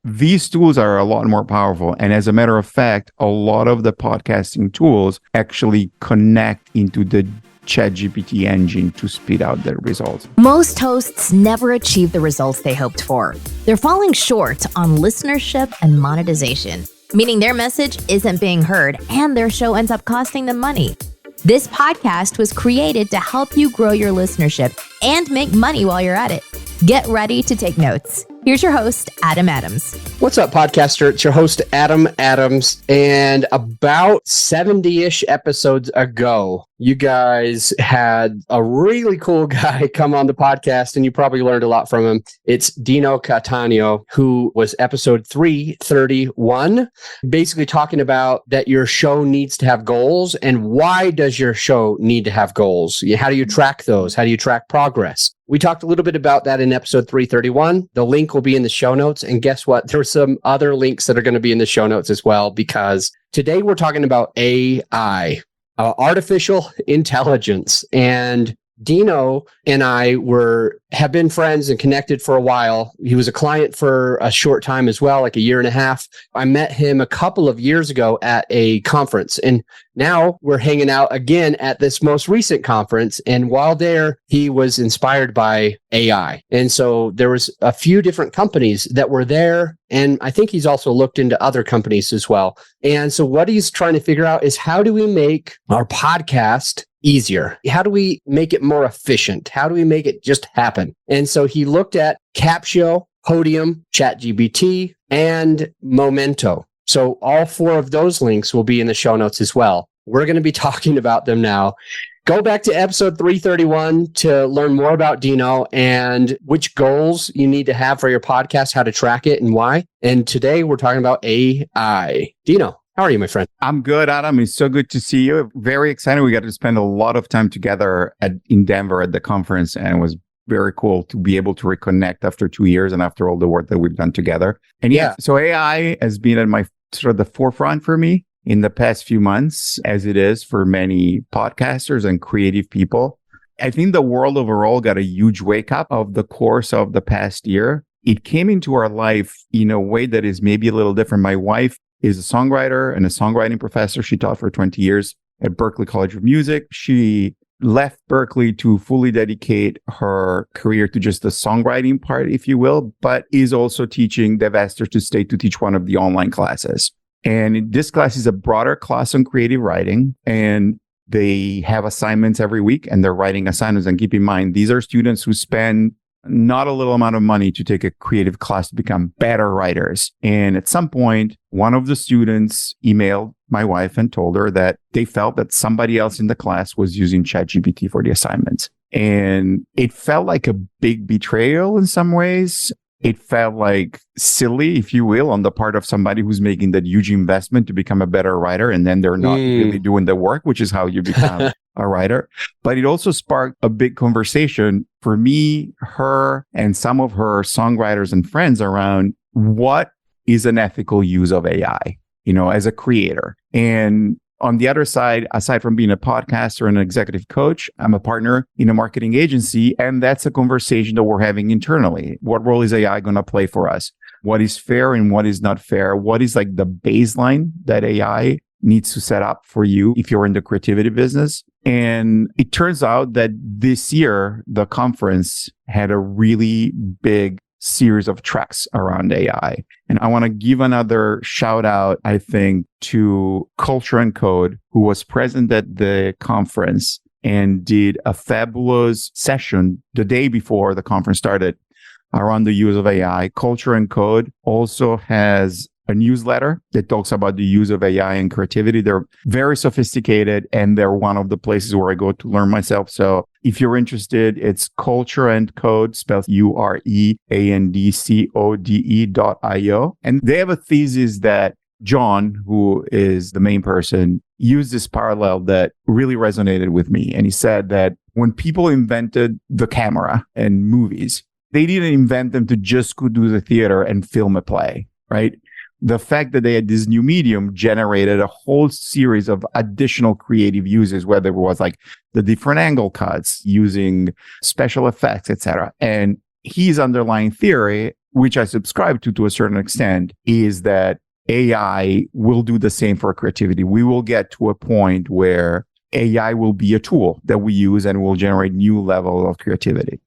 these tools are a lot more powerful. And as a matter of fact, a lot of the podcasting tools actually connect into the ChatGPT engine to speed out their results. Most hosts never achieve the results they hoped for. They're falling short on listenership and monetization, meaning their message isn't being heard and their show ends up costing them money. This podcast was created to help you grow your listenership and make money while you're at it. Get ready to take notes. Here's your host, Adam Adams. What's up, podcaster? It's your host, Adam Adams. And about 70-ish episodes ago, you guys had a really cool guy come on the podcast, and you probably learned a lot from him. It's Dino Cattaneo, who was episode 331, basically talking about that your show needs to have goals. And why does your show need to have goals? How do you track those? How do you track progress? We talked a little bit about that in episode 331. The link will be in the show notes. And guess what? There's some other links that are going to be in the show notes as well, because today we're talking about AI, artificial intelligence. And Dino and I have been friends and connected for a while. He was a client for a short time as well, like a year and a half. I met him a couple of years ago at a conference, and now we're hanging out again at this most recent conference. And while there, he was inspired by AI. And so there was a few different companies that were there. And I think he's also looked into other companies as well. And so what he's trying to figure out is, how do we make our podcast easier? How do we make it more efficient? How do we make it just happen? And so he looked at Capsho, Podium, ChatGPT, and Momento. So all four of those links will be in the show notes as well. We're going to be talking about them now. Go back to episode 331 to learn more about Dino and which goals you need to have for your podcast, how to track it, and why. And today we're talking about AI. Dino, how are you, my friend? I'm good, Adam. It's so good to see you. Very excited. We got to spend a lot of time together in Denver at the conference, and it was very cool to be able to reconnect after 2 years and after all the work that we've done together. And so AI has been at my sort of the forefront for me in the past few months, as it is for many podcasters and creative people. I think the world overall got a huge wake up of the course of the past year. It came into our life in a way that is maybe a little different. My wife is a songwriter and a songwriting professor. She taught for 20 years at Berklee College of Music. She left Berklee to fully dedicate her career to just the songwriting part, if you will, but is also teaching. They've asked her to stay to teach one of the online classes. And this class is a broader class on creative writing, and they have assignments every week, and they're writing assignments. And keep in mind, these are students who spend not a little amount of money to take a creative class to become better writers. And at some point, one of the students emailed my wife and told her that they felt that somebody else in the class was using ChatGPT for the assignments. And it felt like a big betrayal in some ways. It felt like silly, if you will, on the part of somebody who's making that huge investment to become a better writer, and then they're not really doing the work, which is how you become a writer. But it also sparked a big conversation for me, her, and some of her songwriters and friends around what is an ethical use of AI, as a creator. And on the other side, aside from being a podcaster and an executive coach, I'm a partner in a marketing agency, and that's a conversation that we're having internally. What role is AI going to play for us? What is fair and what is not fair? What is like the baseline that AI needs to set up for you if you're in the creativity business? And it turns out that this year, the conference had a really big series of tracks around AI. And I want to give another shout out, I think, to Culture and Code, who was present at the conference and did a fabulous session the day before the conference started around the use of AI. Culture and Code also has a newsletter that talks about the use of AI and creativity. They're very sophisticated, and they're one of the places where I go to learn myself. So if you're interested, it's Culture and Code, spelled UREANDCODE.io. And they have a thesis that John, who is the main person, used this parallel that really resonated with me. And he said that when people invented the camera and movies, they didn't invent them to just go do the theater and film a play, right? The fact that they had this new medium generated a whole series of additional creative uses, whether it was like the different angle cuts, using special effects, etc. And his underlying theory which I subscribe to a certain extent, is that AI will do the same for creativity. We will get to a point where AI will be a tool that we use and will generate new level of creativity.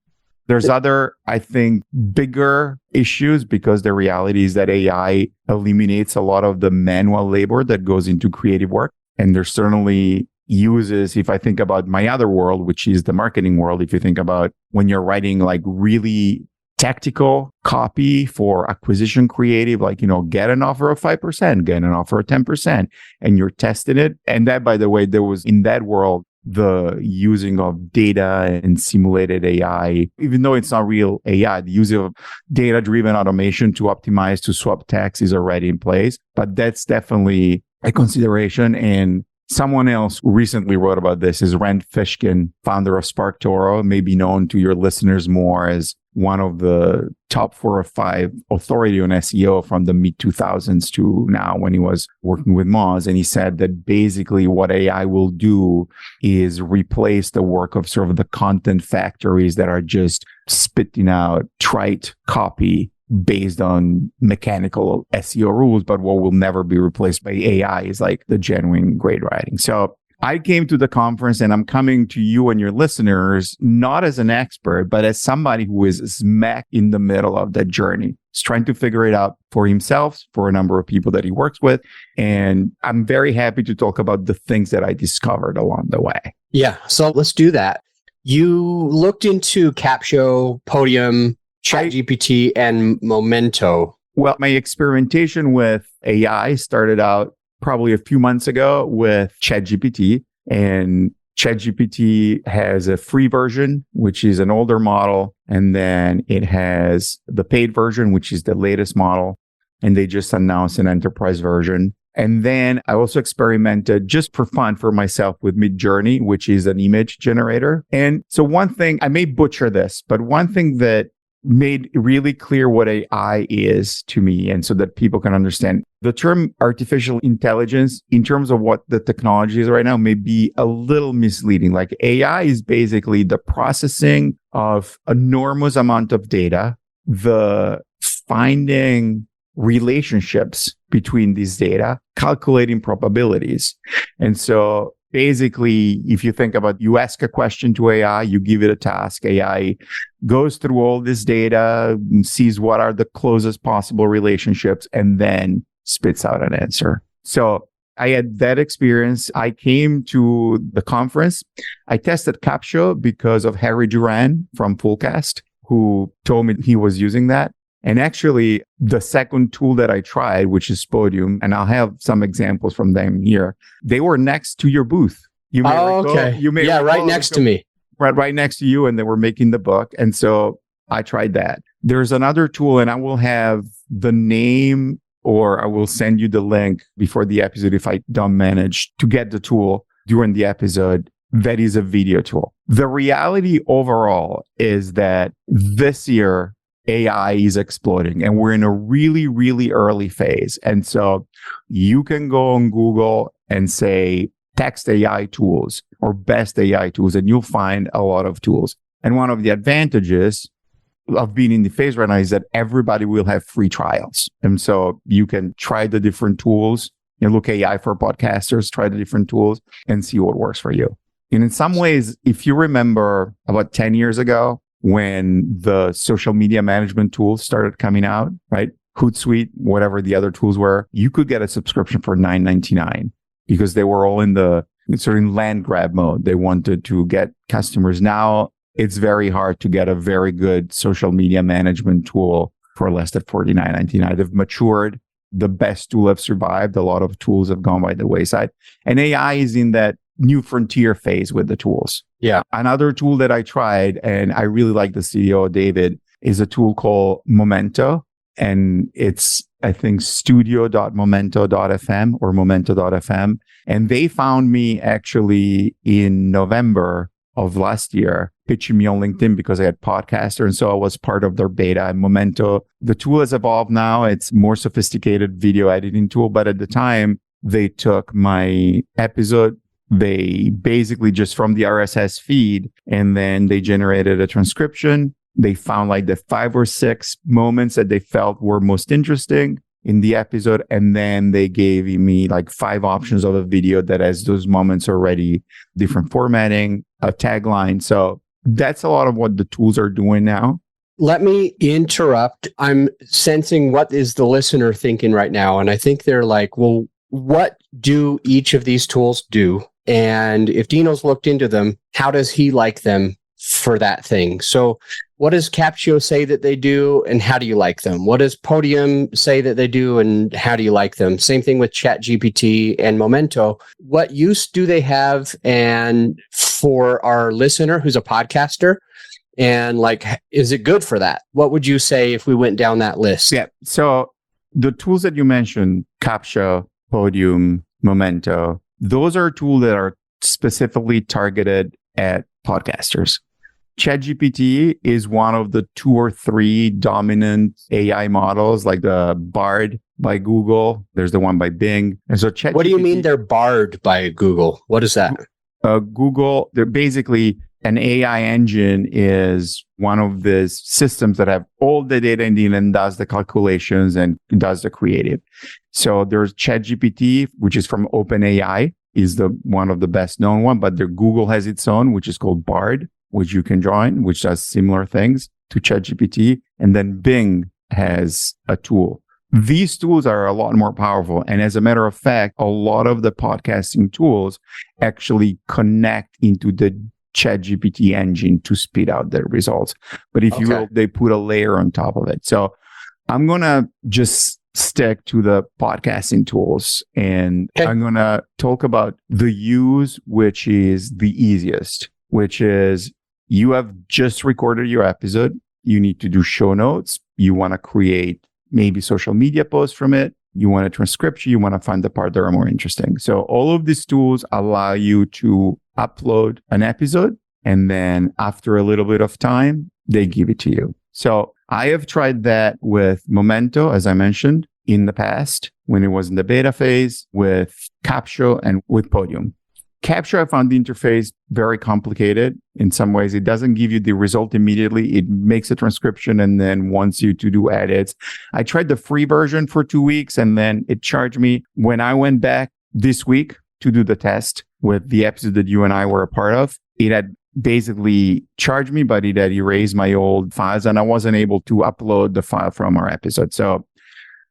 There's other, I think, bigger issues because the reality is that AI eliminates a lot of the manual labor that goes into creative work. And there's certainly uses, if I think about my other world, which is the marketing world, if you think about when you're writing like really tactical copy for acquisition creative, like, get an offer of 5%, get an offer of 10%, and you're testing it. And that, by the way, there was in that world, the using of data and simulated AI, even though it's not real AI, the use of data-driven automation to optimize to swap text is already in place. But that's definitely a consideration. And someone else who recently wrote about this is Fishkin, founder of SparkToro, maybe known to your listeners more as one of the top 4 or 5 authority on SEO from the mid-2000s to now when he was working with Moz. And he said that basically what AI will do is replace the work of sort of the content factories that are just spitting out trite copy based on mechanical SEO rules, but what will never be replaced by AI is like the genuine great writing. So I came to the conference and I'm coming to you and your listeners, not as an expert, but as somebody who is smack in the middle of that journey. He's trying to figure it out for himself, for a number of people that he works with. And I'm very happy to talk about the things that I discovered along the way. Yeah. So let's do that. You looked into Capsho, Podium, ChatGPT, and Momento. Well, my experimentation with AI started out probably a few months ago with ChatGPT. And ChatGPT has a free version, which is an older model. And then it has the paid version, which is the latest model. And they just announced an enterprise version. And then I also experimented just for fun for myself with Midjourney, which is an image generator. And so one thing, I may butcher this, but one thing that made really clear what AI is to me, and so that people can understand. The term artificial intelligence, in terms of what the technology is right now, may be a little misleading. Like AI is basically the processing of enormous amount of data, the finding relationships between these data, calculating probabilities. And so basically, if you think about, you ask a question to AI, you give it a task, AI goes through all this data, sees what are the closest possible relationships, and then spits out an answer. So I had that experience. I came to the conference. I tested Capsho because of Harry Duran from Fullcast, who told me he was using that. And actually, the second tool that I tried, which is Podium, and I'll have some examples from them here, they were next to your booth. You may recall, okay. Right next to me. Right next to you, and they were making the book. And so I tried that. There's another tool, and I will have the name, or I will send you the link before the episode if I don't manage to get the tool during the episode. That is a video tool. The reality overall is that this year, AI is exploding and we're in a really, really early phase. And so you can go on Google and say text AI tools or best AI tools, and you'll find a lot of tools. And one of the advantages of being in the phase right now is that everybody will have free trials. And so you can try the different tools, look AI for podcasters, try the different tools and see what works for you. And in some ways, if you remember about 10 years ago, when the social media management tools started coming out, right? Hootsuite, whatever the other tools were, you could get a subscription for $9.99 because they were all in the sort of land grab mode. They wanted to get customers. Now it's very hard to get a very good social media management tool for less than $49.99. They've matured. The best tool have survived. A lot of tools have gone by the wayside. And AI is in that new frontier phase with the tools. Yeah. Another tool that I tried, and I really like the CEO, David, is a tool called Momento. And it's, I think, studio.momento.fm or momento.fm. And they found me actually in November of last year, pitching me on LinkedIn because I had Podcaster. And so I was part of their beta. And Momento, the tool has evolved now. It's more sophisticated video editing tool. But at the time, they took my episode, they basically just from the RSS feed, and then they generated a transcription. They found like the 5 or 6 moments that they felt were most interesting in the episode. And then they gave me like 5 options of a video that has those moments already, different formatting, a tagline. So that's a lot of what the tools are doing now. Let me interrupt. I'm sensing what is the listener thinking right now. And I think they're like, well, what do each of these tools do? And if Dino's looked into them, how does he like them for that thing? So what does Capsho say that they do, and how do you like them? What does Podium say that they do, and how do you like them? Same thing with ChatGPT and Momento. What use do they have? And for our listener who's a podcaster, and like, is it good for that? What would you say if we went down that list? Yeah. So the tools that you mentioned, Capsho, Podium, Momento, those are tools that are specifically targeted at podcasters. ChatGPT is one of the 2 or 3 dominant AI models, like the Bard by Google. There's the one by Bing. And so ChatGPT, what do you mean they're barred by Google? What is that? Google, they're basically an AI engine is one of these systems that have all the data in it and does the calculations and does the creative. So there's ChatGPT, which is from OpenAI, is the one of the best known one, but Google has its own, which is called Bard, which you can join, which does similar things to ChatGPT. And then Bing has a tool. These tools are a lot more powerful. And as a matter of fact, a lot of the podcasting tools actually connect into the ChatGPT engine to speed out their results. But if you will, they put a layer on top of it. So I'm going to just stick to the podcasting tools, and I'm going to talk about the use, which is the easiest, which is you have just recorded your episode. You need to do show notes. You want to create maybe social media posts from it. You want a transcription. You want to find the part that are more interesting. So all of these tools allow you to upload an episode, and then after a little bit of time, they give it to you. So I have tried that with Momento, as I mentioned, in the past, when it was in the beta phase, with Capsho and with Podium. Capsho, I found the interface very complicated. In some ways, it doesn't give you the result immediately. It makes a transcription and then wants you to do edits. I tried the free version for 2 weeks, and then it charged me. When I went back this week to do the test with the episode that you and I were a part of, it had basically charged me, but it had erased my old files, and I wasn't able to upload the file from our episode. So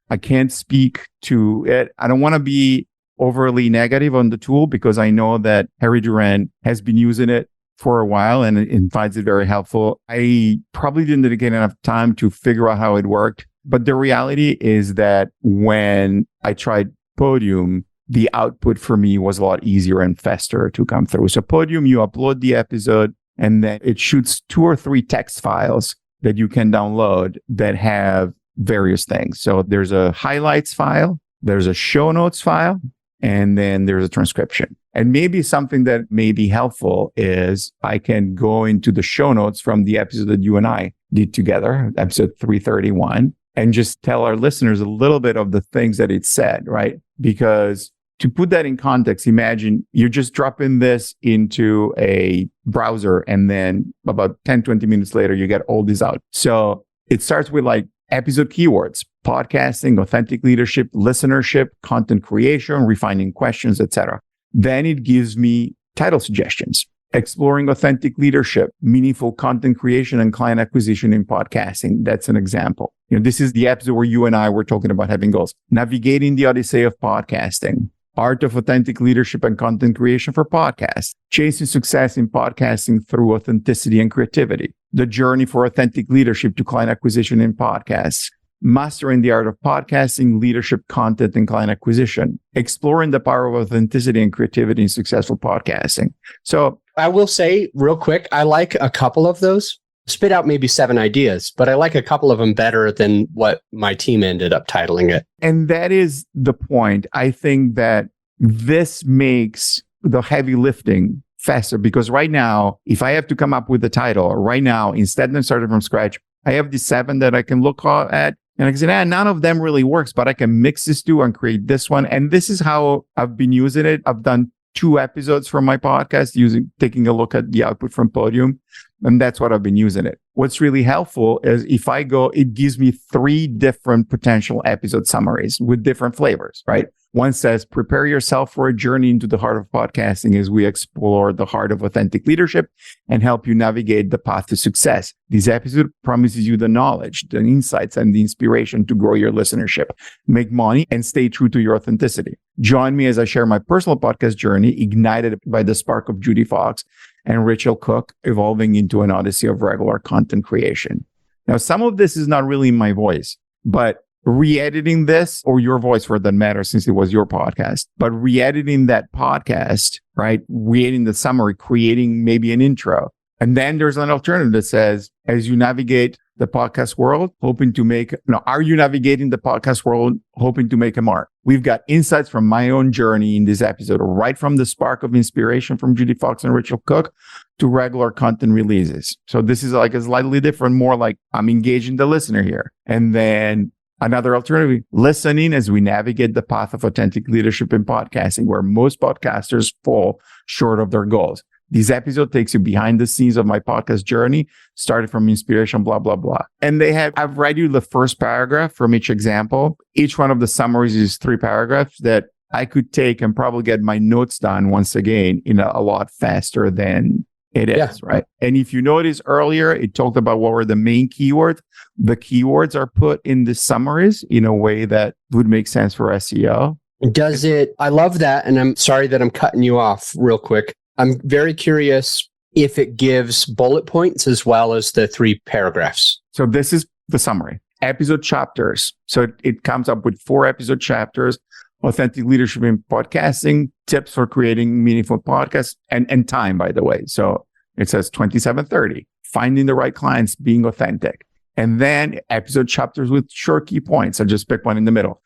I can't speak to it. I don't want to be overly negative on the tool, because I know that Harry Duran has been using it for a while and finds it very helpful. I probably didn't dedicate enough time to figure out how it worked. But the reality is that when I tried Podium, the output for me was a lot easier and faster to come through. So Podium, you upload the episode, and then it shoots 2 or 3 text files that you can download that have various things. So there's a highlights file, there's a show notes file, and then there's a transcription. And maybe something that may be helpful is I can go into the show notes from the episode that you and I did together, episode 331, and just tell our listeners a little bit of the things that it said, right? Because to put that in context, imagine you're just dropping this into a browser, and then about 10, 20 minutes later, you get all this out. So it starts with like episode keywords, podcasting, authentic leadership, listenership, content creation, refining questions, etc. Then it gives me title suggestions: exploring authentic leadership, meaningful content creation, and client acquisition in podcasting. That's an example. This is the episode where you and I were talking about having goals. Navigating the Odyssey of podcasting, art of authentic leadership and content creation for podcasts, chasing success in podcasting through authenticity and creativity, the journey for authentic leadership to client acquisition in podcasts, mastering the art of podcasting, leadership, content, and client acquisition, exploring the power of authenticity and creativity in successful podcasting. So I will say real quick, I like a couple of those. Spit out maybe 7 ideas, but I like a couple of them better than what my team ended up titling it. And that is the point. I think that this makes the heavy lifting faster, because right now, if I have to come up with a title right now, instead of starting from scratch, I have the 7 that I can look at. And I can say, none of them really works, but I can mix these 2 and create this one. And this is how I've been using it. I've done 2 episodes from my podcast taking a look at the output from Podium. And that's what I've been using it. what's really helpful is if I go, it gives me 3 different potential episode summaries with different flavors, right? One says, prepare yourself for a journey into the heart of podcasting as we explore the heart of authentic leadership and help you navigate the path to success. This episode promises you the knowledge, the insights, and the inspiration to grow your listenership, make money, and stay true to your authenticity. Join me as I share my personal podcast journey, ignited by the spark of Judy Fox and Rachel Cook, evolving into an odyssey of regular content creation. Now, some of this is not really my voice, but re-editing this, or your voice for that matter, since it was your podcast, but re-editing that podcast, right? Creating the summary, creating maybe an intro. And then there's an alternative that says, as you navigate the podcast world, are you navigating the podcast world hoping to make a mark? We've got insights from my own journey in this episode, right from the spark of inspiration from Judy Fox and Rachel Cook to regular content releases. So this is like a slightly different, more like I'm engaging the listener here. And then another alternative, listening as we navigate the path of authentic leadership in podcasting, where most podcasters fall short of their goals. This episode takes you behind the scenes of my podcast journey, started from inspiration, blah, blah, blah. And I've read you the first paragraph from each example. Each one of the summaries is 3 paragraphs that I could take and probably get my notes done once again in a lot faster than it is, right? And if you notice earlier, it talked about what were the main keywords. The keywords are put in the summaries in a way that would make sense for SEO. Does it? I love that. And I'm sorry that I'm cutting you off real quick. I'm very curious if it gives bullet points as well as the 3 paragraphs. So this is the summary. Episode chapters. So it comes up with 4 episode chapters: authentic leadership in podcasting, tips for creating meaningful podcasts, and time, by the way. So it says 27:30, finding the right clients, being authentic. And then episode chapters with short key points. So just pick one in the middle.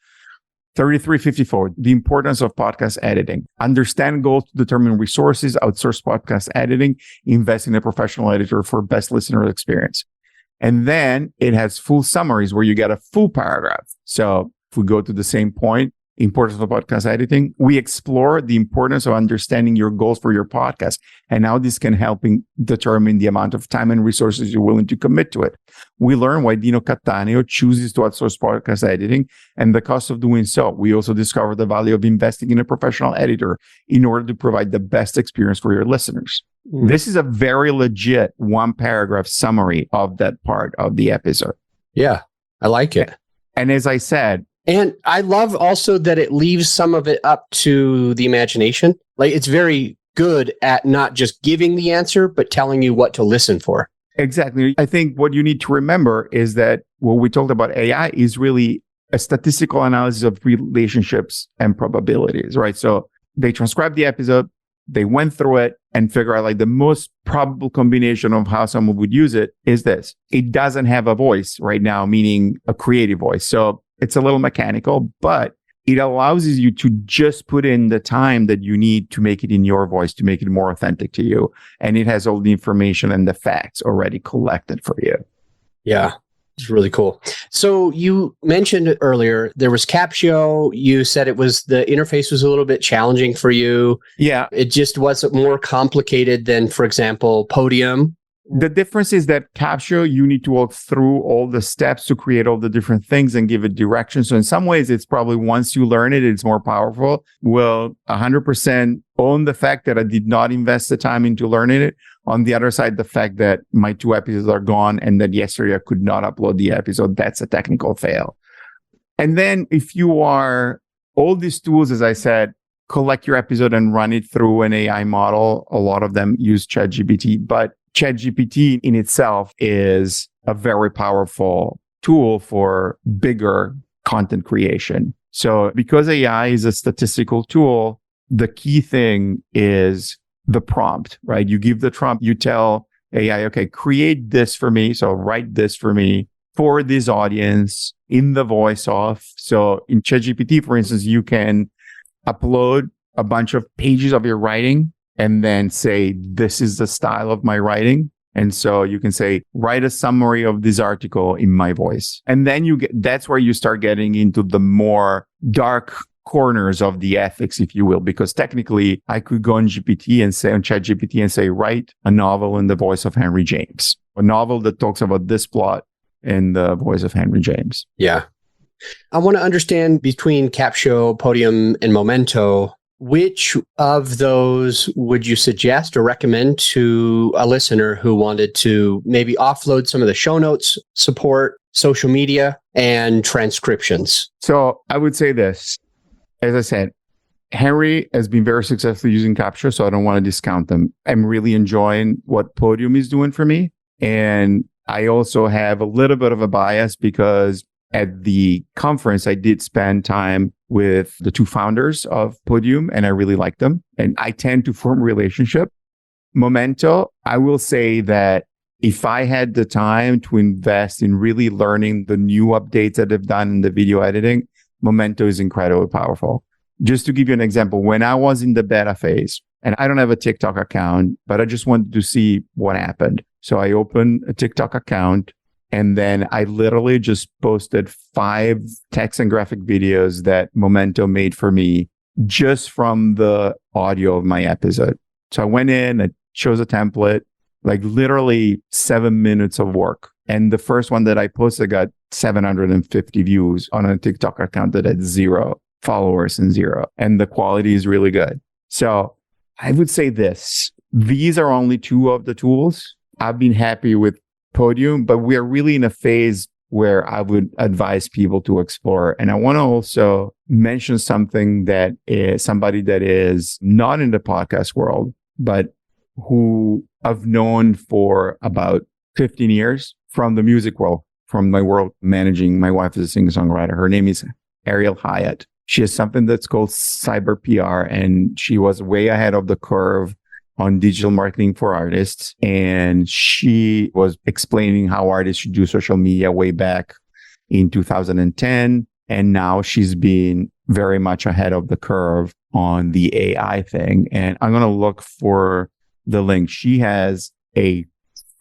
33:54, the importance of podcast editing. Understand goals to determine resources, outsource podcast editing, invest in a professional editor for best listener experience. And then it has full summaries where you get a full paragraph. So if we go to the same point, importance of podcast editing, we explore the importance of understanding your goals for your podcast and how this can help determine the amount of time and resources you're willing to commit to it. We learn why Dino Cattaneo chooses to outsource podcast editing and the cost of doing so. We also discover the value of investing in a professional editor in order to provide the best experience for your listeners. This is a very legit 1-paragraph summary of that part of the episode. Yeah, I like it. And as I said, and I love also that it leaves some of it up to the imagination. Like, it's very good at not just giving the answer, but telling you what to listen for. Exactly. I think what you need to remember is that what we talked about AI is really a statistical analysis of relationships and probabilities, right? So they transcribed the episode, they went through it and figure out like the most probable combination of how someone would use it is this. It doesn't have a voice right now, meaning a creative voice. So it's a little mechanical, but it allows you to just put in the time that you need to make it in your voice, to make it more authentic to you. And it has all the information and the facts already collected for you. Yeah, it's really cool. So you mentioned earlier there was Capsho. You said the interface was a little bit challenging for you. Yeah. It just wasn't more complicated than, for example, Podium. The difference is that Capsho, you need to walk through all the steps to create all the different things and give it direction. So in some ways, it's probably once you learn it, it's more powerful. Will 100% own the fact that I did not invest the time into learning it. On the other side, the fact that my 2 episodes are gone and that yesterday I could not upload the episode, that's a technical fail. And then if you are, all these tools, as I said, collect your episode and run it through an AI model. A lot of them use ChatGPT, but ChatGPT in itself is a very powerful tool for bigger content creation. So because AI is a statistical tool, the key thing is the prompt, right? You give the prompt, you tell AI, okay, create this for me. So write this for me for this audience in the voice of. So in ChatGPT, for instance, you can upload a bunch of pages of your writing and then say, this is the style of my writing. And so you can say, write a summary of this article in my voice. And then that's where you start getting into the more dark corners of the ethics, if you will, because technically I could go on GPT and say on ChatGPT and say, write a novel in the voice of Henry James, a novel that talks about this plot in the voice of Henry James. Yeah. I want to understand between Capsho, Podium, and Momento, which of those would you suggest or recommend to a listener who wanted to maybe offload some of the show notes, support, social media, and transcriptions? So I would say this. As I said, Henry has been very successful using Capsho, so I don't want to discount them. I'm really enjoying what Podium is doing for me. And I also have a little bit of a bias because at the conference, I did spend time with the two founders of Podium, and I really like them. And I tend to form a relationship. Momento, I will say that if I had the time to invest in really learning the new updates that they've done in the video editing, Momento is incredibly powerful. Just to give you an example, when I was in the beta phase, and I don't have a TikTok account, but I just wanted to see what happened. So I opened a TikTok account, and then I literally just posted 5 text and graphic videos that Momento made for me just from the audio of my episode. So I went in, I chose a template, like literally 7 minutes of work. And the first one that I posted got 750 views on a TikTok account that had 0 followers and 0. And the quality is really good. So I would say this, these are only 2 of the tools. I've been happy with Podium, but we are really in a phase where I would advise people to explore. And I want to also mention something that is somebody that is not in the podcast world, but who I've known for about 15 years from the music world, from my world managing. My wife is a singer-songwriter. Her name is Ariel Hyatt. She has something that's called cyber PR, and she was way ahead of the curve on digital marketing for artists. And she was explaining how artists should do social media way back in 2010. And now she's been very much ahead of the curve on the AI thing. And I'm going to look for the link. She has a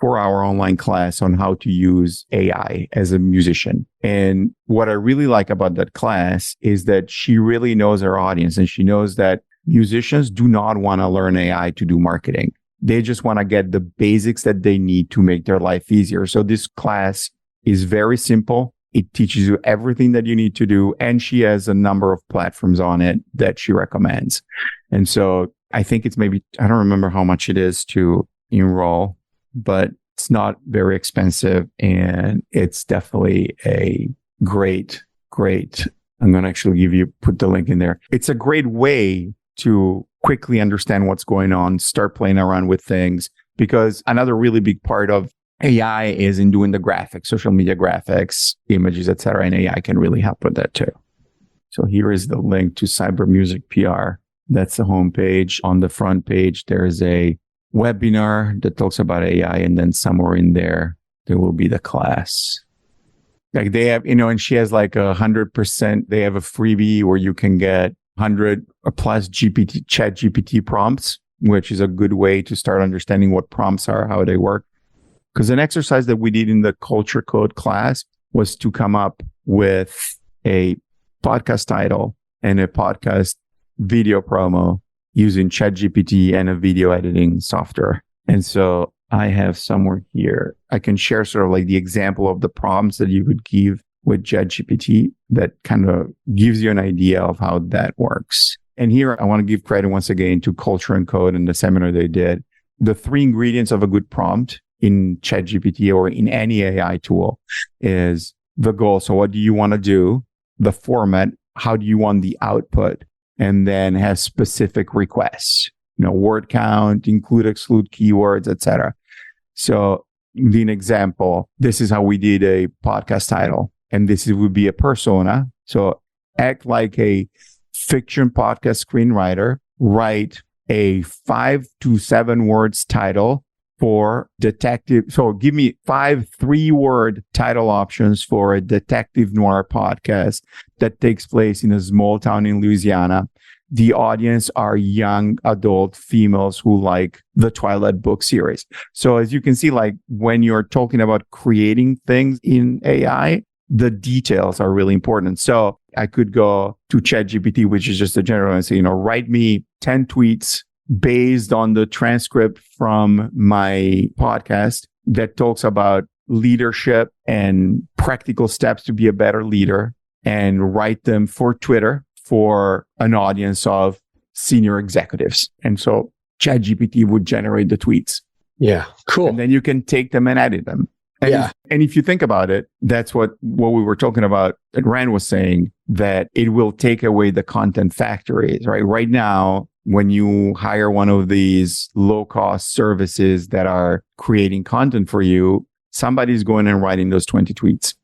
4-hour online class on how to use AI as a musician. And what I really like about that class is that she really knows her audience, and she knows that musicians do not want to learn AI to do marketing. They just want to get the basics that they need to make their life easier. So this class is very simple. It teaches you everything that you need to do. And she has a number of platforms on it that she recommends. And so I think it's maybe, I don't remember how much it is to enroll, but it's not very expensive. And it's definitely a great, I'm going to actually put the link in there. It's a great way to quickly understand what's going on, start playing around with things, because another really big part of AI is in doing the graphics, social media graphics, images, etc. And AI can really help with that too. So here is the link to Cyber Music PR. That's the homepage. On the front page, there's a webinar that talks about AI, and then somewhere in there will be the class. Like they have, and she has like 100%. They have a freebie where you can get 100 plus ChatGPT prompts, which is a good way to start understanding what prompts are, how they work. Because an exercise that we did in the Culture Code class was to come up with a podcast title and a podcast video promo using ChatGPT and a video editing software. And so I have somewhere here, I can share sort of like the example of the prompts that you would give with ChatGPT that kind of gives you an idea of how that works. And here I want to give credit once again to Culture and Code and the seminar they did. The 3 ingredients of a good prompt in ChatGPT or in any AI tool is the goal. So what do you want to do? The format, how do you want the output? And then have specific requests, word count, include, exclude keywords, etc. So in example, this is how we did a podcast title. And this would be a persona. So act like a fiction podcast screenwriter, write a 5 to 7 words title for detective. So give me 5 3-word title options for a detective noir podcast that takes place in a small town in Louisiana. The audience are young adult females who like the Twilight book series. So as you can see, like when you're talking about creating things in AI, the details are really important. So I could go to ChatGPT, which is just a general, and say, write me 10 tweets based on the transcript from my podcast that talks about leadership and practical steps to be a better leader, and write them for Twitter for an audience of senior executives. And so ChatGPT would generate the tweets. Yeah, cool. And then you can take them and edit them. And if you think about it, that's what we were talking about. And Rand was saying that it will take away the content factories, right? Right now, when you hire one of these low-cost services that are creating content for you, somebody's going and writing those 20 tweets.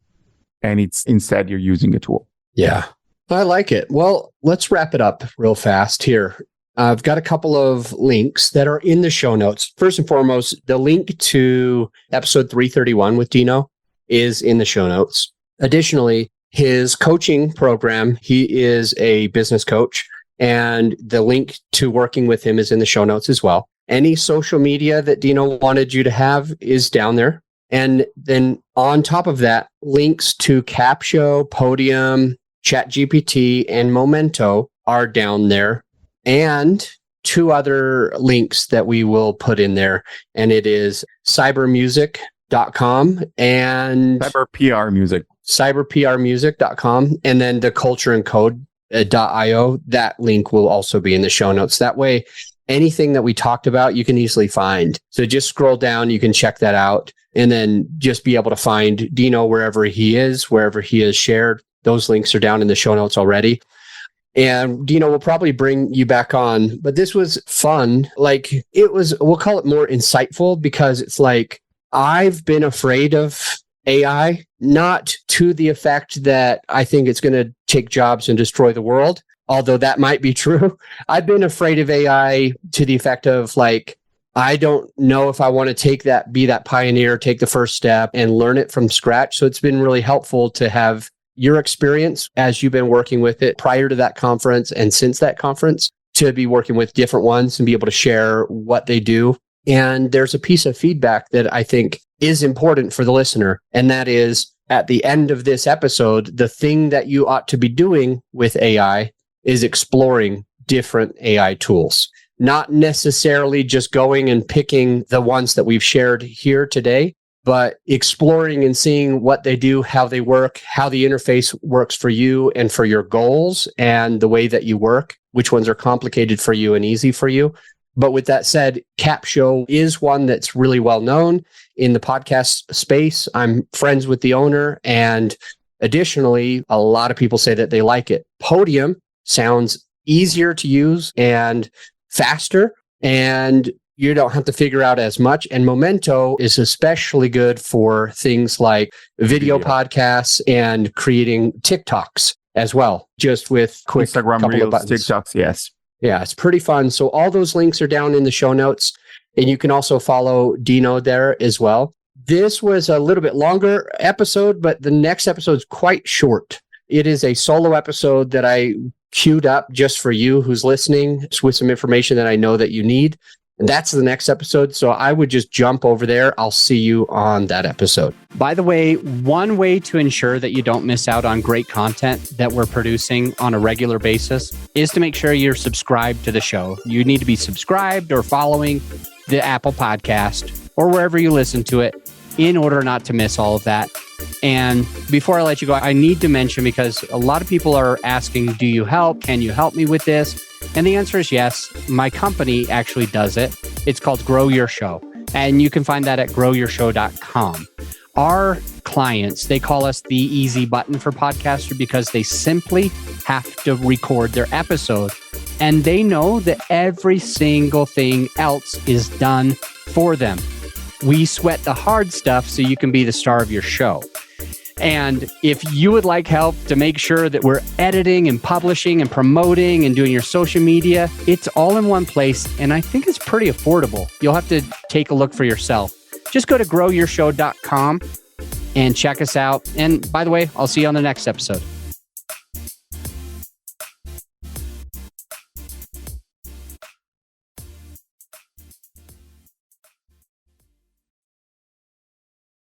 And instead you're using a tool. Yeah, I like it. Well, let's wrap it up real fast here. I've got a couple of links that are in the show notes. First and foremost, the link to episode 331 with Dino is in the show notes. Additionally, his coaching program, he is a business coach, and the link to working with him is in the show notes as well. Any social media that Dino wanted you to have is down there. And then on top of that, links to Capsho, Podium, ChatGPT, and Momento are down there. And 2 other links that we will put in there. And it is cybermusic.com and cyberprmusic.com. And then the cultureandcode.io. That link will also be in the show notes. That way, anything that we talked about, you can easily find. So just scroll down, you can check that out, and then just be able to find Dino wherever he is shared. Those links are down in the show notes already. And Dino, will probably bring you back on, but this was fun. Like, it was, we'll call it more insightful, because it's like, I've been afraid of AI, not to the effect that I think it's going to take jobs and destroy the world, although that might be true. I've been afraid of AI to the effect of, like, I don't know if I want to be that pioneer, take the first step and learn it from scratch. So it's been really helpful to have your experience as you've been working with it prior to that conference and since that conference, to be working with different ones and be able to share what they do. And there's a piece of feedback that I think is important for the listener. And that is, at the end of this episode, the thing that you ought to be doing with AI is exploring different AI tools, not necessarily just going and picking the ones that we've shared here today, but exploring and seeing what they do, how they work, how the interface works for you and for your goals and the way that you work, which ones are complicated for you and easy for you. But with that said, Capsho is one that's really well known in the podcast space. I'm friends with the owner, and additionally, a lot of people say that they like it. Podium sounds easier to use and faster, and you don't have to figure out as much. And Momento is especially good for things like video podcasts and creating TikToks as well, just with quick Instagram couple Reels, of buttons. TikToks, yes. Yeah, it's pretty fun. So all those links are down in the show notes, and you can also follow Dino there as well. This was a little bit longer episode, but the next episode is quite short. It is a solo episode that I queued up just for you who's listening, with some information that I know that you need. And that's the next episode. So I would just jump over there. I'll see you on that episode. By the way, one way to ensure that you don't miss out on great content that we're producing on a regular basis is to make sure you're subscribed to the show. You need to be subscribed or following the Apple Podcast or wherever you listen to it in order not to miss all of that. And before I let you go, I need to mention, because a lot of people are asking, do you help? Can you help me with this? And the answer is yes. My company actually does it. It's called Grow Your Show. And you can find that at growyourshow.com. Our clients, they call us the easy button for podcaster, because they simply have to record their episode. And they know that every single thing else is done for them. We sweat the hard stuff so you can be the star of your show. And if you would like help to make sure that we're editing and publishing and promoting and doing your social media, it's all in one place. And I think it's pretty affordable. You'll have to take a look for yourself. Just go to growyourshow.com and check us out. And by the way, I'll see you on the next episode.